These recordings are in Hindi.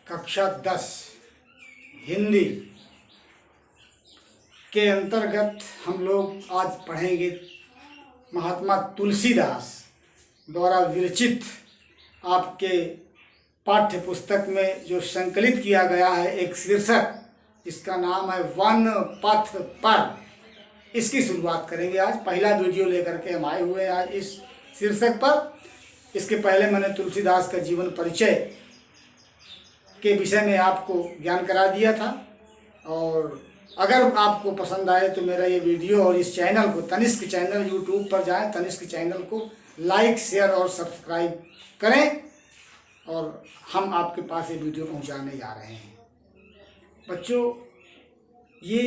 कक्षा 10 हिंदी के अंतर्गत हम लोग आज पढ़ेंगे महात्मा तुलसीदास द्वारा विरचित आपके पाठ्य पुस्तक में जो संकलित किया गया है एक शीर्षक जिसका नाम है वन पथ पर। इसकी शुरुआत करेंगे। आज पहला वीडियो लेकर के हम आए हुए हैं आज इस शीर्षक पर। इसके पहले मैंने तुलसीदास का जीवन परिचय के विषय में आपको ज्ञान करा दिया था, और अगर आपको पसंद आए तो मेरा ये वीडियो और इस चैनल को, तनिष्क चैनल यूट्यूब पर जाएं, तनिष्क चैनल को लाइक शेयर और सब्सक्राइब करें, और हम आपके पास ये वीडियो पहुंचाने जा रहे हैं। बच्चों, ये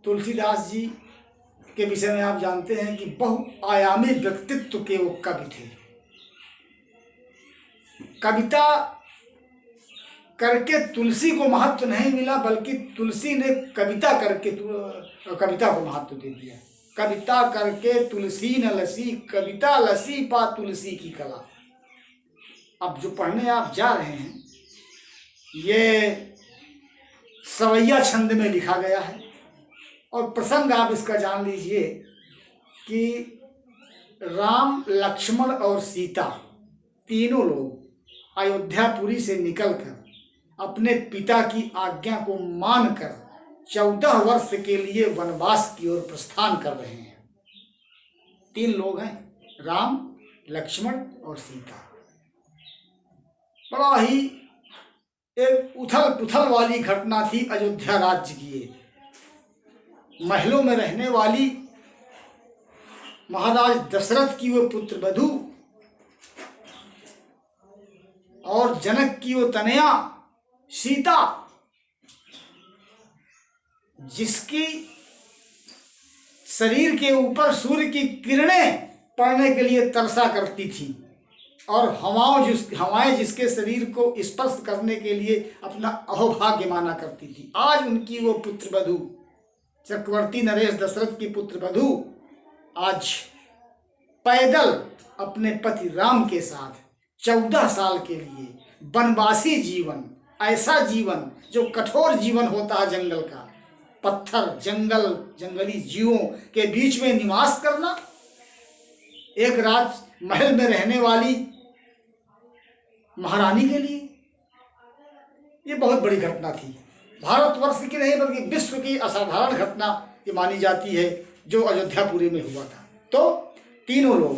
तुलसीदास जी के विषय में आप जानते हैं कि बहुआयामी व्यक्तित्व के वो कवि थे। कविता करके तुलसी को महत्व नहीं मिला, बल्कि तुलसी ने कविता करके कविता को महत्व दे दिया। कविता करके तुलसी न लसी, कविता लसी पा तुलसी की कला। अब जो पढ़ने आप जा रहे हैं ये सवैया छंद में लिखा गया है, और प्रसंग आप इसका जान लीजिए कि राम, लक्ष्मण और सीता तीनों लोग अयोध्यापुरी से निकलकर अपने पिता की आज्ञा को मानकर 14 वर्ष के लिए वनवास की ओर प्रस्थान कर रहे हैं। 3 लोग हैं, राम, लक्ष्मण और सीता। बड़ा ही एक उथल पुथल वाली घटना थी अयोध्या राज्य की। महलों में रहने वाली महाराज दशरथ की वो पुत्र वधू और जनक की वो तनया सीता, जिसकी शरीर के ऊपर सूर्य की किरणें पड़ने के लिए तरसा करती थी, और हवाएं जिसके शरीर को स्पर्श करने के लिए अपना अहोभाग्य माना करती थी। आज उनकी वो पुत्र वधू, चक्रवर्ती नरेश दशरथ की पुत्र वधू, आज पैदल अपने पति राम के साथ 14 साल के लिए वनवासी जीवन, ऐसा जीवन जो कठोर जीवन होता है जंगल का, पत्थर, जंगल, जंगली जीवों के बीच में निवास करना, एक राज महल में रहने वाली महारानी के लिए ये बहुत बड़ी घटना थी। भारतवर्ष की नहीं बल्कि विश्व की असाधारण घटना ये मानी जाती है जो अयोध्यापुरी में हुआ था। तो तीनों लोग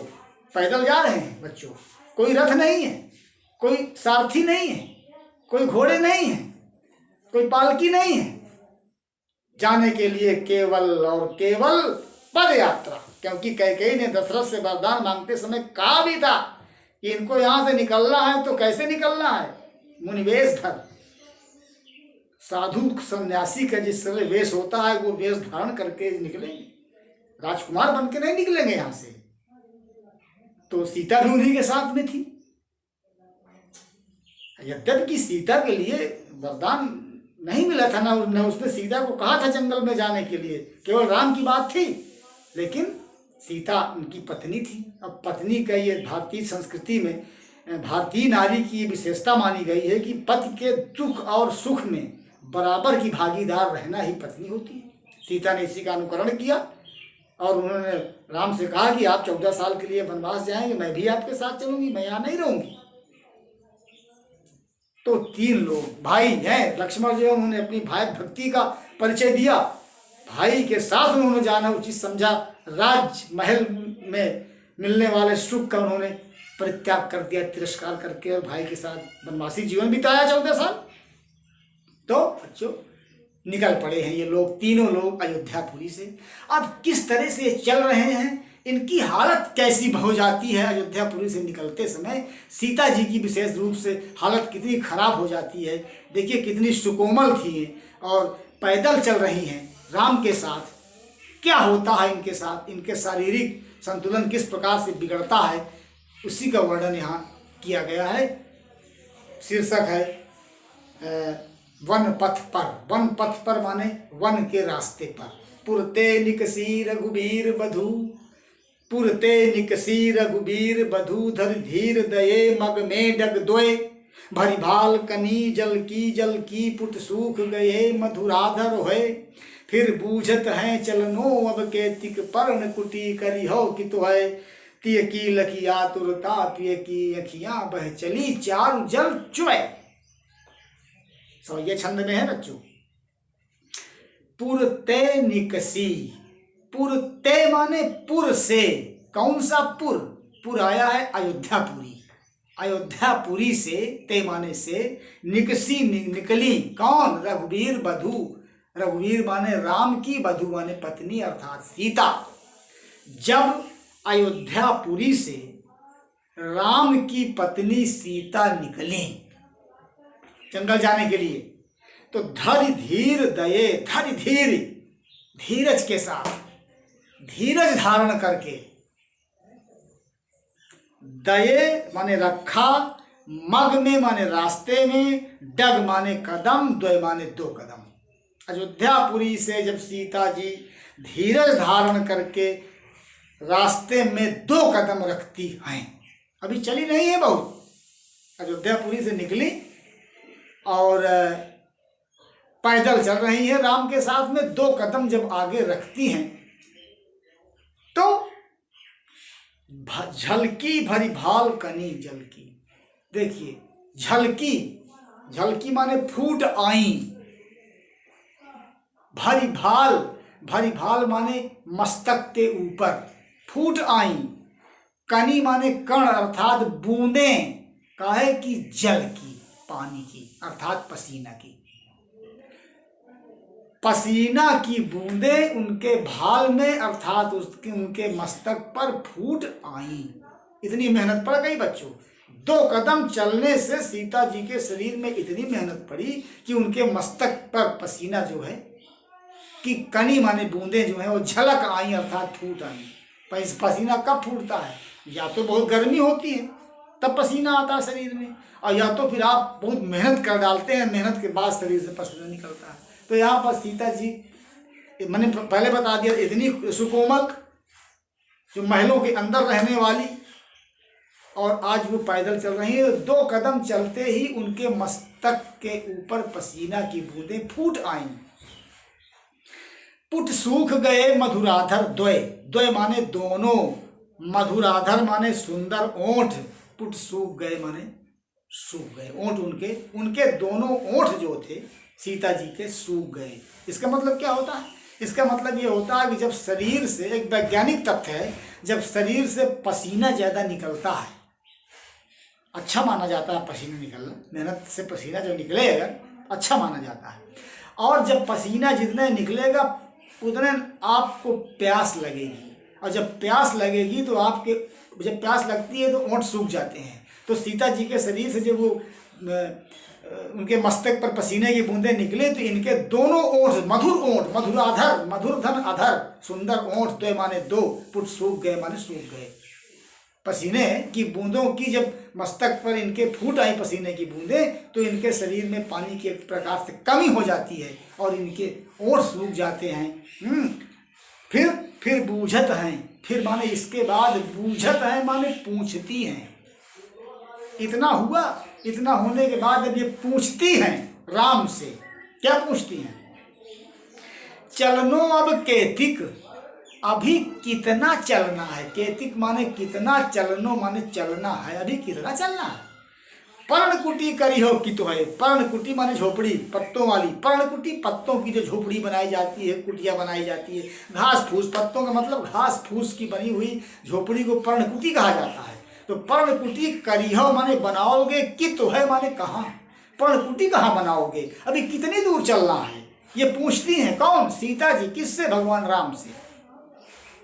पैदल जा रहे हैं बच्चों, कोई रथ नहीं है, कोई सारथी नहीं है, कोई घोड़े नहीं है, कोई पालकी नहीं है। जाने के लिए केवल और केवल पद यात्रा, क्योंकि कैकेयी ने दशरथ से वरदान मांगते समय कहा भी था कि इनको यहाँ से निकलना है तो कैसे निकलना है, मुनिवेश धर। साधु सन्यासी का जिस समय वेश होता है वो वेश धारण करके निकलेंगे, राजकुमार बन के नहीं निकलेंगे यहाँ से। तो सीता भी उन्हीं के साथ में थी। यद्यपि कि सीता के लिए वरदान नहीं मिला था, ना उसने सीता को कहा था जंगल में जाने के लिए, केवल राम की बात थी, लेकिन सीता उनकी पत्नी थी। अब पत्नी का ये भारतीय संस्कृति में, भारतीय नारी की विशेषता मानी गई है कि पति के दुख और सुख में बराबर की भागीदार रहना ही पत्नी होती है। सीता ने इसी का अनुकरण किया और उन्होंने राम से कहा कि आप 14 साल के लिए वनवास जाएंगे, मैं भी आपके साथ चलूंगी, मैं यहाँ नहीं रहूंगी। तो 3 लोग भाई हैं, लक्ष्मण जो उन्होंने अपनी भाई भक्ति का परिचय दिया, भाई के साथ उन्होंने जाना उचित समझा। राज महल में मिलने वाले सुख का उन्होंने परित्याग कर दिया, तिरस्कार करके, और भाई के साथ वनवासी जीवन बिताया 14 साल। तो बच्चों निकल पड़े हैं ये लोग, तीनों लोग अयोध्यापुरी से। अब किस तरह से चल रहे हैं, इनकी हालत कैसी हो जाती है अयोध्यापुरी से निकलते समय। सीता जी की विशेष रूप से हालत कितनी खराब हो जाती है, देखिए कितनी सुकोमल थी और पैदल चल रही हैं राम के साथ। क्या होता है इनके साथ, इनके शारीरिक संतुलन किस प्रकार से बिगड़ता है, उसी का वर्णन यहाँ किया गया है। शीर्षक है वन पथ पर। वन पथ पर माने वन के रास्ते पर। पुरते निकसी रघुबीर बधू, पुरते निकसी रघुबीर बधू, धर धीर दये मग में डग दोए, भरी भाल कनी जल की पुट सूख गए मधुराधर होए। फिर बूझत हैं चलनो अब के तिक पर्ण कुटी करी हो कि तो है। तिय की लखी आतुरता पिय की अखियां बह चली चारु जल चुए। सो ये छंद में है बच्चों। पुरते निकसी, पुरते माने पुर से, कौन सा पुर? पुर आया है अयोध्यापुरी, अयोध्यापुरी से, ते माने से, निकसी निकली कौन? रघुवीर बधू, रघुवीर माने राम की, बधू माने पत्नी अर्थात सीता। जब अयोध्यापुरी से राम की पत्नी सीता निकली जंगल जाने के लिए, तो धरि धीर दये, धरि धीर, धीरज के साथ, धीरज धारण करके, दये माने रखा, मग में माने रास्ते में, डग माने कदम, द्वय माने दो कदम। अयोध्यापुरी से जब सीता जी धीरज धारण करके रास्ते में दो कदम रखती हैं, अभी चली नहीं है बहुत, अयोध्यापुरी से निकली और पैदल चल रही है राम के साथ में, दो कदम जब आगे रखती हैं तो झलकी भरी भाल कनी जल की। देखिए झलकी, झलकी माने फूट आई, भरी भाल, भरी भाल माने मस्तक के ऊपर फूट आई, कनी माने कण अर्थात बूंदे, काहे की? जल की, पानी की अर्थात पसीना की, पसीना की बूंदे उनके भाल में अर्थात उसके उनके मस्तक पर फूट आई। इतनी मेहनत पड़ गई बच्चों, दो कदम चलने से सीता जी के शरीर में इतनी मेहनत पड़ी कि उनके मस्तक पर पसीना जो है कि कनी माने बूंदे जो है वो झलक आई अर्थात फूट आई। पसीना कब फूटता है? या तो बहुत गर्मी होती है तब पसीना आता है शरीर में, और या तो फिर आप बहुत मेहनत कर डालते हैं, मेहनत के बाद शरीर से पसीना निकलता है। तो यहाँ पर सीता जी, मैंने पहले बता दिया, इतनी सुकोमल, जो महलों के अंदर रहने वाली, और आज वो पैदल चल रही है। दो कदम चलते ही उनके मस्तक के ऊपर पसीना की बूंदें फूट आई। पुट सूख गए मधुराधर द्वय, द्वय माने दोनों, मधुराधर माने सुंदर ओंठ, पुट सूख गए माने सूख गए ओंठ, उनके उनके दोनों ओंठ जो थे सीता जी के सूख गए। इसका मतलब क्या होता है? इसका मतलब ये होता है कि जब शरीर से, एक वैज्ञानिक तथ्य है, जब शरीर से पसीना ज़्यादा निकलता है, अच्छा माना जाता है पसीना निकलना, मेहनत से पसीना जब निकलेगा अच्छा माना जाता है। और जब पसीना जितने निकलेगा उतने आपको प्यास लगेगी, और जब प्यास लगेगी तो आपके, जब प्यास लगती है तो ओंठ सूख जाते हैं। तो सीता जी के शरीर से जब वो उनके मस्तक पर पसीने की बूंदें निकले तो इनके दोनों ओंठ, मधुर ओंठ, मधुराधर, मधुरधन अधर, सुंदर ओंठ, द्वय माने दो, पुट सूख गए माने सूख गए। पसीने की बूंदों की जब मस्तक पर इनके फूट आई पसीने की बूंदें, तो इनके शरीर में पानी की एक प्रकार से कमी हो जाती है और इनके ओंठ सूख जाते हैं। फिर बूझत हैं, फिर माने इसके बाद, बूझत हैं माने पूछती हैं। इतना हुआ, इतना होने के बाद अब ये पूछती हैं राम से। क्या पूछती हैं? चलनो अब केतिक, अभी कितना चलना है? केतिक माने कितना, चलनो माने चलना है, अभी कितना चलना है? पर्णकुटी करी हो कि तो है, पर्णकुटी माने झोपड़ी पत्तों वाली, पर्णकुटी पत्तों की जो झोपड़ी बनाई जाती है, कुटिया बनाई जाती है, घास फूस, पत्तों का मतलब घास फूस की बनी हुई झोपड़ी को पर्णकुटी कहा जाता है। तो पर्णकुटी करी हो माने बनाओगे, कि तो है माने कहाँ, पर्णकुटी कहाँ बनाओगे, अभी कितनी दूर चलना है? ये पूछती हैं कौन? सीता जी। किससे? भगवान राम से।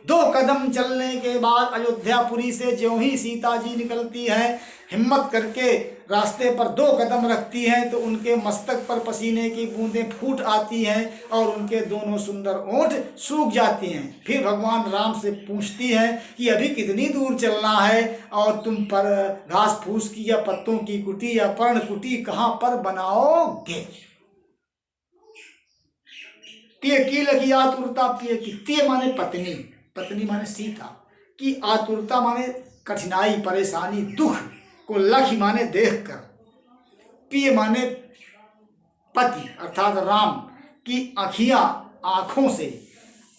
दो कदम चलने के बाद अयोध्यापुरी से ज्यों ही सीता जी निकलती हैं, हिम्मत करके रास्ते पर दो कदम रखती हैं, तो उनके मस्तक पर पसीने की बूंदें फूट आती हैं और उनके दोनों सुंदर ओंठ सूख जाती हैं। फिर भगवान राम से पूछती हैं कि अभी कितनी दूर चलना है और तुम पर घास फूस की या पत्तों की कुटी या पर्ण कुटी कहाँ पर बनाओगे? तिय की लगी आतुरता, पिय की, तिय माने पत्नी, पत्नी माने सीता की, आतुरता माने कठिनाई, परेशानी, दुख को, लखी माने देख कर, प्रिय माने पति अर्थात राम की आँखों से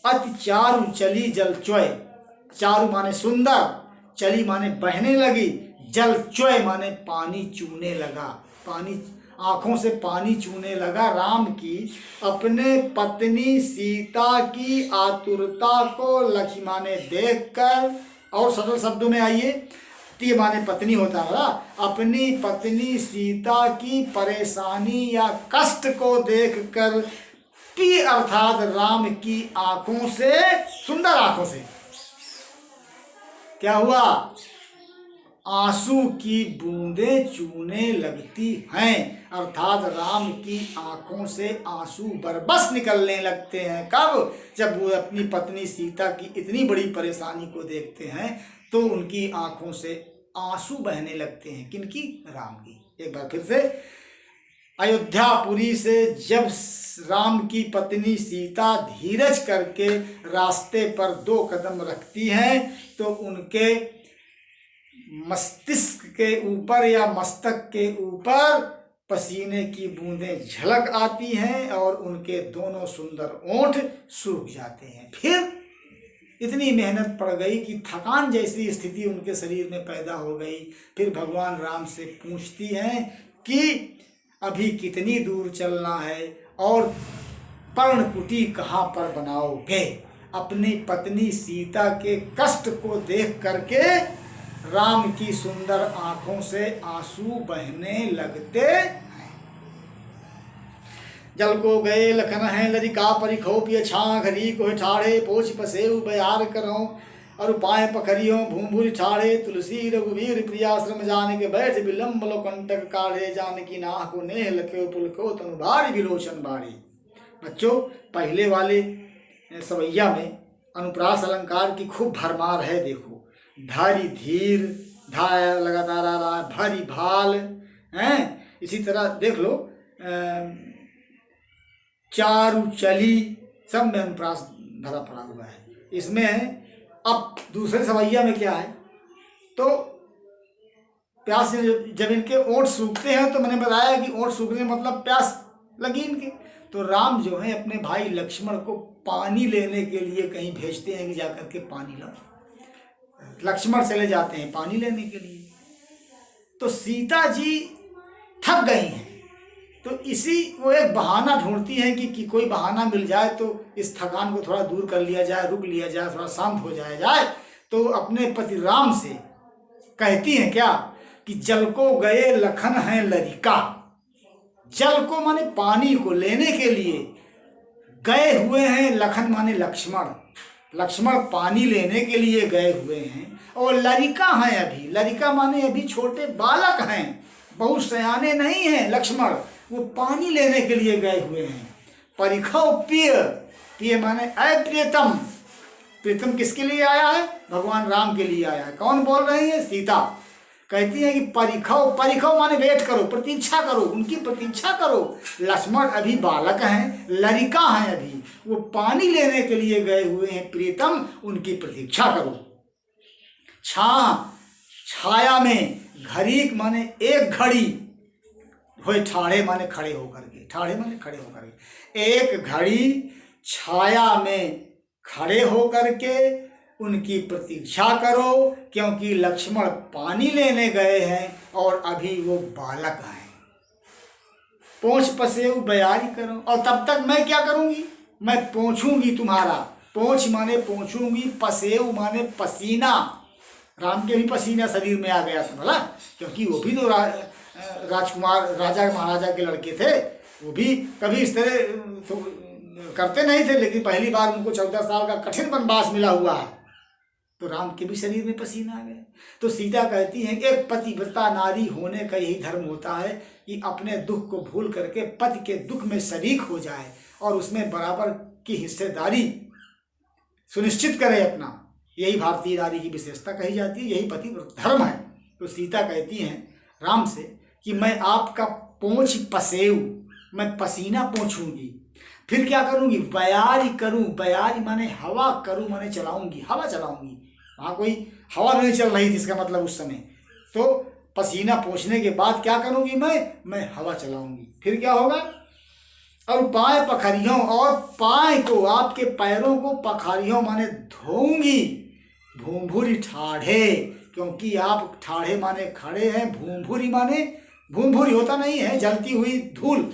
अति चारु चली जल च्वय, चारु माने सुंदर, चली माने बहने लगी, जल च्वय माने पानी चूने लगा, पानी आँखों से पानी चूने लगा राम की अपने पत्नी सीता की आतुरता को लक्ष्मण ने देखकर। और सरल शब्दों में आइए, प्रिय माने पत्नी होता है, अपनी पत्नी सीता की परेशानी या कष्ट को देखकर प्रिय अर्थात राम की आंखों से, सुंदर आंखों से क्या हुआ, आंसू की बूंदें चूने लगती हैं, अर्थात राम की आंखों से आंसू बरबस निकलने लगते हैं। कब? जब वो अपनी पत्नी सीता की इतनी बड़ी परेशानी को देखते हैं तो उनकी आंखों से आंसू बहने लगते हैं। किनकी? राम की। एक बार फिर से, अयोध्यापुरी से जब राम की पत्नी सीता धीरज करके रास्ते पर 2 कदम रखती हैं तो उनके मस्तिष्क के ऊपर या मस्तक के ऊपर पसीने की बूंदें झलक आती हैं और उनके दोनों सुंदर ओंठ सूख जाते हैं। फिर इतनी मेहनत पड़ गई कि थकान जैसी स्थिति उनके शरीर में पैदा हो गई। फिर भगवान राम से पूछती हैं कि अभी कितनी दूर चलना है और पर्णकुटी कहाँ पर बनाओगे। अपनी पत्नी सीता के कष्ट को देख करके राम की सुंदर आंखों से आंसू बहने लगते हैं। जल को गए लखन है लरिका परिखो पिय छा घरी को ठाड़े पोछ पसेउ बयार करो और पाए पखरियों भूभुर ठाड़े तुलसी रघुवीर प्रियाश्रम जान के बैठ विलम्ब लो कंटक काढ़े जान की नाह को नेह लख्यो पुलको तनु भारी विलोचन बाड़ी। बच्चों, पहले वाले सवैया में अनुप्रास अलंकार की खूब भरमार है। देखो, धारी धीर, धाया लगातार आ रहा है, भारी भाल हैं। इसी तरह देख लो चारु चली, सब में अनुप्रास भरा पड़ा हुआ है। इसमें अब दूसरे सवैया में क्या है, तो प्यास जब इनके ओंठ सूखते हैं तो मैंने बताया कि ओंठ सूखने मतलब प्यास लगी इनके, तो राम जो है अपने भाई लक्ष्मण को पानी लेने के लिए कहीं भेजते हैं कि जाकर के पानी लो। लक्ष्मण चले जाते हैं पानी लेने के लिए, तो सीता जी थक गई हैं, तो इसी वो एक बहाना ढूंढती हैं कि कोई बहाना मिल जाए तो इस थकान को थोड़ा दूर कर लिया जाए, रुक लिया जाए, थोड़ा शांत हो जाए। तो अपने पति राम से कहती हैं क्या कि जल को गए लखन है लरिका। जल को माने पानी को लेने के लिए गए हुए हैं, लखन माने लक्ष्मण, लक्ष्मण पानी लेने के लिए गए हुए हैं। और लरिका हैं अभी, लरिका माने अभी छोटे बालक हैं, बहुत सयाने नहीं हैं लक्ष्मण, वो पानी लेने के लिए गए हुए हैं। परिखो प्रिय, प्रिय माने अप्रियतम, प्रियतम किसके लिए आया है? भगवान राम के लिए आया है। कौन बोल रहे हैं? सीता कहती है कि परिखो, परिखो माने वेट करो, प्रतीक्षा करो, उनकी प्रतीक्षा करो। लक्ष्मण अभी बालक हैं, लरिका हैं अभी, वो पानी लेने के लिए गए हुए हैं, प्रीतम उनकी प्रतीक्षा करो। छाया में, घड़ी माने एक घड़ी, होए ठाड़े माने खड़े होकर के, ठाड़े माने खड़े होकर के, एक घड़ी छाया में खड़े होकर के उनकी प्रतीक्षा करो, क्योंकि लक्ष्मण पानी लेने गए हैं और अभी वो बालक हैं। पोंछ पसेउ बयारी करो, और तब तक मैं क्या करूंगी? मैं पोंछूंगी तुम्हारा, पोंछ माने पोंछूंगी, पसेउ माने पसीना। राम के भी पसीना शरीर में आ गया था भला, क्योंकि वो भी तो राजकुमार, राजा महाराजा के लड़के थे, वो भी कभी इस तरह तो करते नहीं थे, लेकिन पहली बार उनको 14 साल का कठिन वनवास मिला हुआ है, तो राम के भी शरीर में पसीना आ गया। तो सीता कहती हैं कि एक पतिव्रता नारी होने का यही धर्म होता है कि अपने दुख को भूल करके पति के दुख में शरीक हो जाए और उसमें बराबर की हिस्सेदारी सुनिश्चित करे अपना। यही भारतीय नारी की विशेषता कही जाती है, यही पतिव्रता धर्म है। तो सीता कहती हैं राम से कि मैं आपका पोंछ पसेऊ, मैं पसीना पोंछूंगी, फिर क्या करूंगी? बयारी करूं, बयारी माने हवा करूं, माने चलाऊंगी, हवा चलाऊंगी। वहाँ कोई हवा नहीं चल रही थी इसका मतलब उस समय, तो पसीना पोंछने के बाद क्या करूँगी मैं हवा चलाऊंगी। फिर क्या होगा, और पाए पखरियों, और पाए को, आपके पैरों को पखारियों माने धोऊंगी, भूंभुरी ठाढ़े, क्योंकि आप ठाढ़े माने खड़े हैं, भूंभुरी माने, भूंभुरी होता नहीं है जलती हुई धूल,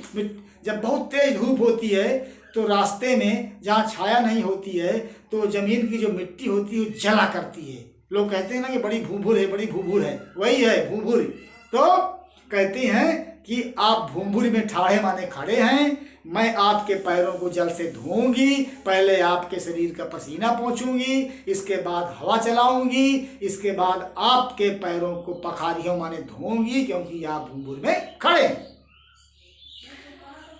जब बहुत तेज धूप होती है तो रास्ते में जहाँ छाया नहीं होती है तो ज़मीन की जो मिट्टी होती है वो जला करती है। लोग कहते हैं ना कि बड़ी भूंभुर है, बड़ी भूंभुर है, वही है भूंभुर। तो कहती हैं कि आप भूंभुरी में ठाढ़े माने खड़े हैं, मैं आपके पैरों को जल से धोऊंगी, पहले आपके शरीर का पसीना पोंछूंगी, इसके बाद हवा चलाऊंगी, इसके बाद आपके पैरों को पखारियों माने धोऊंगी, क्योंकि आप भूंभुर में खड़े हैं।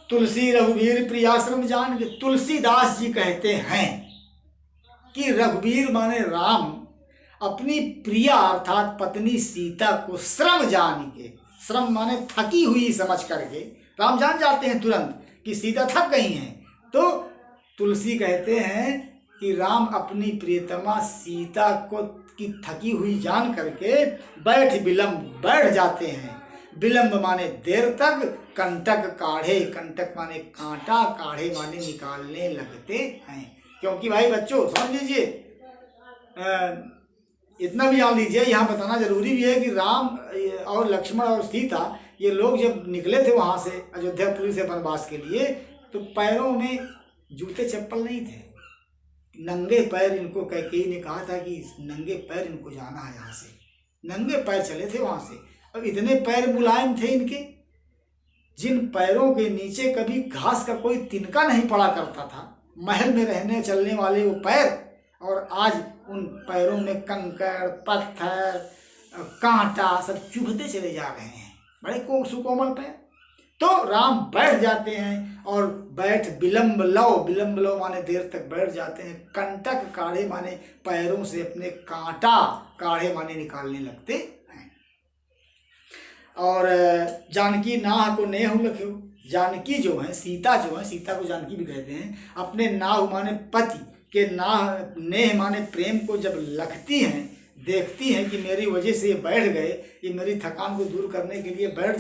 तुलसी रघुवीर प्रियाश्रम जान के, तुलसीदास जी कहते हैं कि रघुवीर माने राम अपनी प्रिया अर्थात पत्नी सीता को श्रम जान के, श्रम माने थकी हुई समझ करके, राम जान जाते हैं तुरंत कि सीता थक गई हैं, तो तुलसी कहते हैं कि राम अपनी प्रियतमा सीता को की थकी हुई जान करके बैठ जाते हैं। विलंब माने देर तक, कंटक काढ़े, कंटक माने कांटा, काढ़े माने निकालने लगते हैं। क्योंकि भाई बच्चों समझ लीजिए, इतना भी जान लीजिए, यहाँ बताना जरूरी भी है कि राम और लक्ष्मण और सीता ये लोग जब निकले थे वहाँ से अयोध्यापुरी से वनवास के लिए, तो पैरों में जूते चप्पल नहीं थे, नंगे पैर इनको कैकेयी ने कहा था कि नंगे पैर इनको जाना है यहाँ से, नंगे पैर चले थे वहाँ से। अब इतने पैर मुलायम थे इनके, जिन पैरों के नीचे कभी घास का कोई तिनका नहीं पड़ा करता था, महल में रहने चलने वाले वो पैर, और आज उन पैरों में कंकड़ पत्थर कांटा सब चुभते चले जा रहे हैं, बड़े सुकोमल पैर। तो राम बैठ जाते हैं, और विलंब लो माने देर तक बैठ जाते हैं, कंटक काढ़े माने पैरों से अपने कांटा, काढ़े माने निकालने लगते हैं। और जानकी नाह को नेह लख्यो, जानकी जो है, सीता जो है, सीता को जानकी भी कहते हैं, अपने नाह माने पति के नाह, नेह माने प्रेम को जब लखती हैं, देखती हैं कि मेरी वजह से ये बैठ गए, ये मेरी थकान को दूर करने के लिए बैठ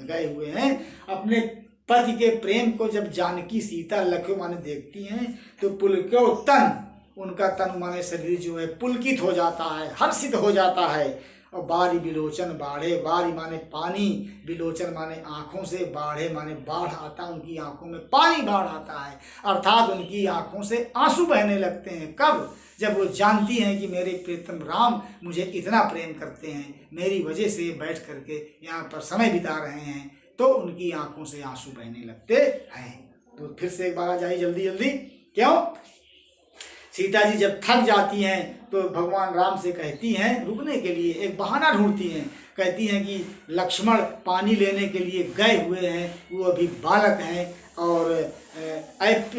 गए हुए हैं, अपने पति के प्रेम को जब जानकी सीता लख्यो माने देखती हैं, तो पुलक्यो तन, उनका तन माने शरीर जो है पुलकित हो जाता है, हर्षित हो जाता है। और बारी बिलोचन बाढ़े, बारी माने पानी, बिलोचन माने आँखों से, बाढ़े माने बाढ़ आता, उनकी आँखों में पानी बाढ़ आता है, अर्थात उनकी आँखों से आंसू बहने लगते हैं। कब? जब वो जानती हैं कि मेरे प्रियतम राम मुझे इतना प्रेम करते हैं, मेरी वजह से बैठ करके यहाँ पर समय बिता रहे हैं, तो उनकी आँखों से आंसू बहने लगते हैं। तो फिर से एक बार आ जाइए जल्दी जल्दी। क्यों? सीता जी जब थक जाती हैं तो भगवान राम से कहती हैं, रुकने के लिए एक बहाना ढूंढती हैं, कहती हैं कि लक्ष्मण पानी लेने के लिए गए हुए हैं, वो अभी बालक हैं, और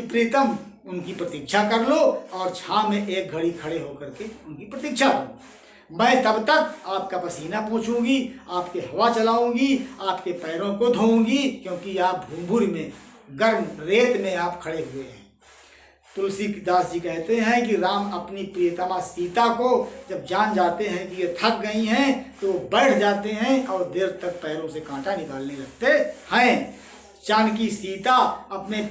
प्रीतम उनकी प्रतीक्षा कर लो, और छाँव में एक घड़ी खड़े होकर के उनकी प्रतीक्षा करो, मैं तब तक आपका पसीना पोंछूंगी, आपके हवा चलाऊंगी, आपके पैरों को धोऊंगी, क्योंकि आप भूंभुर में, गर्म रेत में आप खड़े हुए हैं। तुलसीदास जी कहते हैं कि राम अपनी प्रियतमा सीता को जब जान जाते हैं कि ये थक गई हैं, तो बैठ जाते हैं और देर तक पैरों से कांटा निकालने लगते हैं। जानकी सीता अपने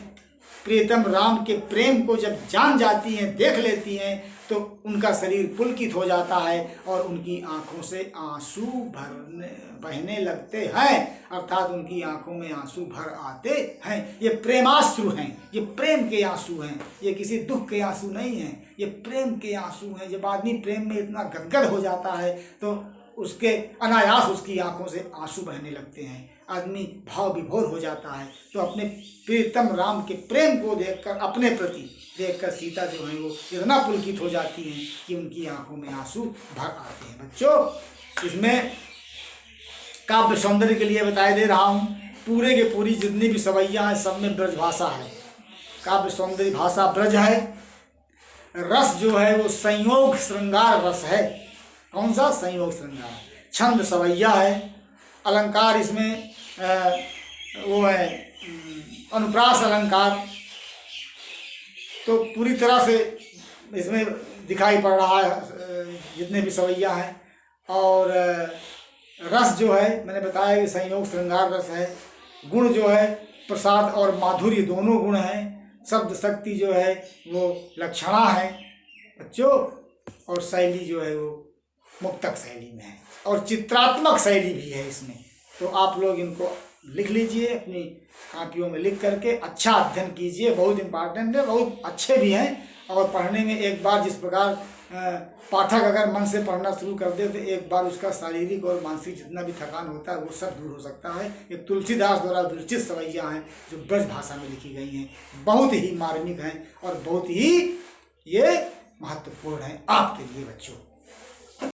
प्रियतम राम के प्रेम को जब जान जाती हैं, देख लेती हैं, तो उनका शरीर पुलकित हो जाता है और उनकी आंखों से आंसू बहने लगते हैं, अर्थात उनकी आंखों में आंसू भर आते हैं। ये प्रेमाश्रु हैं, ये प्रेम के आंसू हैं, ये किसी दुख के आंसू नहीं हैं, ये प्रेम के आंसू हैं। जब आदमी प्रेम में इतना गदगद हो जाता है तो उसके अनायास उसकी आंखों से आंसू बहने लगते हैं, आदमी भाव विभोर हो जाता है। तो अपने प्रियतम राम के प्रेम को देखकर, अपने प्रति देखकर सीता जो है वो इतना पुलकित हो जाती हैं कि उनकी आंखों में आंसू भर आते हैं। बच्चों, इसमें काव्य सौंदर्य के लिए बताया दे रहा हूँ, पूरे के पूरी जितनी भी सवैया हैं सब में ब्रज भाषा है, काव्य सौंदर्य भाषा ब्रज है। रस जो है वो संयोग श्रृंगार रस है। कौन सा? संयोग श्रृंगार। छंद सवैया है, अलंकार इसमें वो है अनुप्रास अलंकार, तो पूरी तरह से इसमें दिखाई पड़ रहा है जितने भी सवैया हैं। और रस जो है मैंने बताया कि संयोग श्रृंगार रस है। गुण जो है प्रसाद और माधुर्य दोनों गुण हैं। शब्द शक्ति जो है वो लक्षणा है बच्चों, और शैली जो है वो मुक्तक शैली में है, और चित्रात्मक शैली भी है इसमें। तो आप लोग इनको लिख लीजिए, अपनी कापियों में लिख करके अच्छा अध्ययन कीजिए। बहुत इम्पॉर्टेंट है, बहुत अच्छे भी हैं, और पढ़ने में एक बार जिस प्रकार पाठक अगर मन से पढ़ना शुरू कर दे तो एक बार उसका शारीरिक और मानसिक जितना भी थकान होता है वो सब दूर हो सकता है। ये तुलसीदास द्वारा विरचित सवैया हैं जो ब्रज भाषा में लिखी गई हैं, बहुत ही मार्मिक हैं और बहुत ही ये महत्वपूर्ण है आपके लिए बच्चों।